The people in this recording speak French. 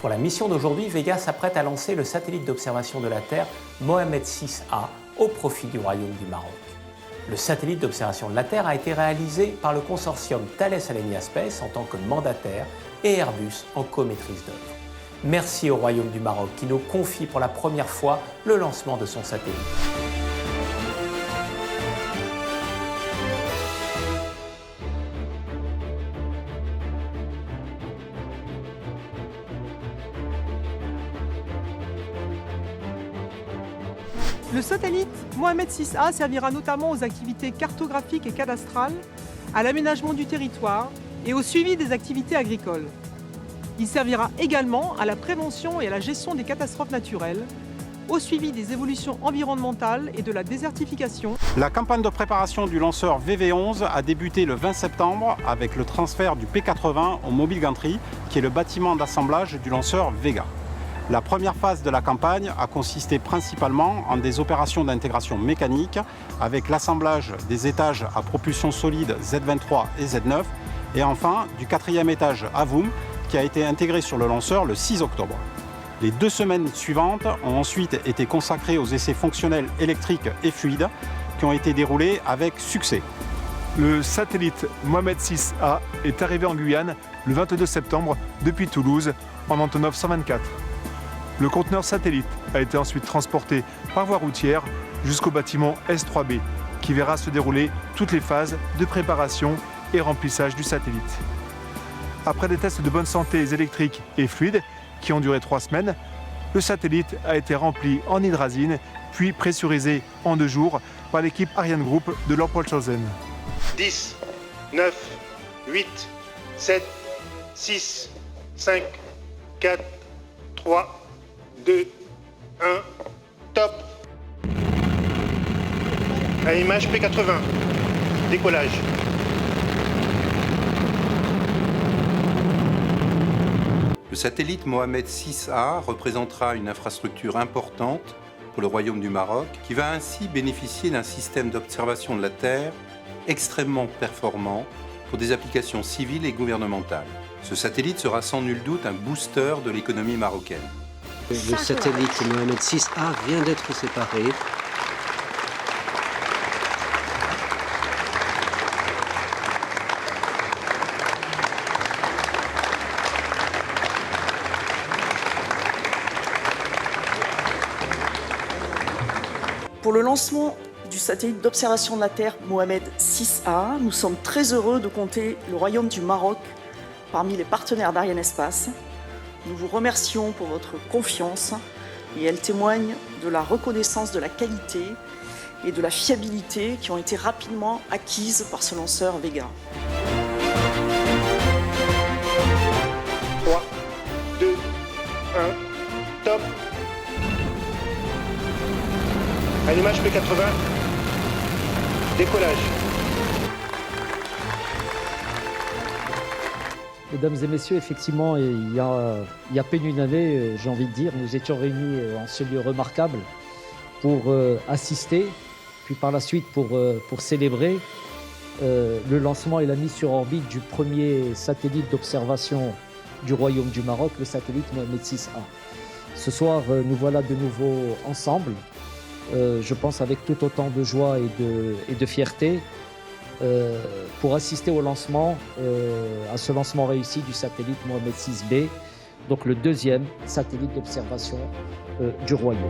Pour la mission d'aujourd'hui, Vega s'apprête à lancer le satellite d'observation de la Terre Mohamed VI-A au profit du Royaume du Maroc. Le satellite d'observation de la Terre a été réalisé par le consortium Thales Alenia Space en tant que mandataire et Airbus en co-maîtrise d'œuvre. Merci au Royaume du Maroc qui nous confie pour la première fois le lancement de son satellite. Le satellite Mohamed VI-A servira notamment aux activités cartographiques et cadastrales, à l'aménagement du territoire et au suivi des activités agricoles. Il servira également à la prévention et à la gestion des catastrophes naturelles, au suivi des évolutions environnementales et de la désertification. La campagne de préparation du lanceur VV11 a débuté le 20 septembre avec le transfert du P80 au Mobile Gantry, qui est le bâtiment d'assemblage du lanceur Vega. La première phase de la campagne a consisté principalement en des opérations d'intégration mécanique avec l'assemblage des étages à propulsion solide Z23 et Z9 et enfin du quatrième étage AVUM qui a été intégré sur le lanceur le 6 octobre. Les 2 semaines suivantes ont ensuite été consacrées aux essais fonctionnels électriques et fluides qui ont été déroulés avec succès. Le satellite Mohamed VI-A est arrivé en Guyane le 22 septembre depuis Toulouse en Antonov 124. Le conteneur satellite a été ensuite transporté par voie routière jusqu'au bâtiment S3B, qui verra se dérouler toutes les phases de préparation et remplissage du satellite. Après des tests de bonne santé électriques et fluides qui ont duré 3 semaines, le satellite a été rempli en hydrazine, puis pressurisé en 2 jours par l'équipe Ariane Group de Lorpoltshausen. 10, 9, 8, 7, 6, 5, 4, 3, 2, 1, top. Allumage P80, décollage. Le satellite Mohamed VI-A représentera une infrastructure importante pour le Royaume du Maroc, qui va ainsi bénéficier d'un système d'observation de la Terre extrêmement performant pour des applications civiles et gouvernementales. Ce satellite sera sans nul doute un booster de l'économie marocaine. Le satellite Mohamed VI-A vient d'être séparé. Pour le lancement du satellite d'observation de la Terre Mohamed VI-A, nous sommes très heureux de compter le Royaume du Maroc parmi les partenaires d'Ariane Espace. Nous vous remercions pour votre confiance et elle témoigne de la reconnaissance de la qualité et de la fiabilité qui ont été rapidement acquises par ce lanceur Vega. 3, 2, 1, top. Allumage P80, décollage. Mesdames et messieurs, effectivement, il y a à peine une année, j'ai envie de dire, nous étions réunis en ce lieu remarquable pour assister, puis par la suite pour célébrer le lancement et la mise sur orbite du premier satellite d'observation du Royaume du Maroc, le satellite Mohamed VI-A. Ce soir, nous voilà de nouveau ensemble, je pense avec tout autant de joie et de fierté, pour assister au lancement, à ce lancement réussi du satellite Mohamed VI-B, donc le 2e satellite d'observation du Royaume.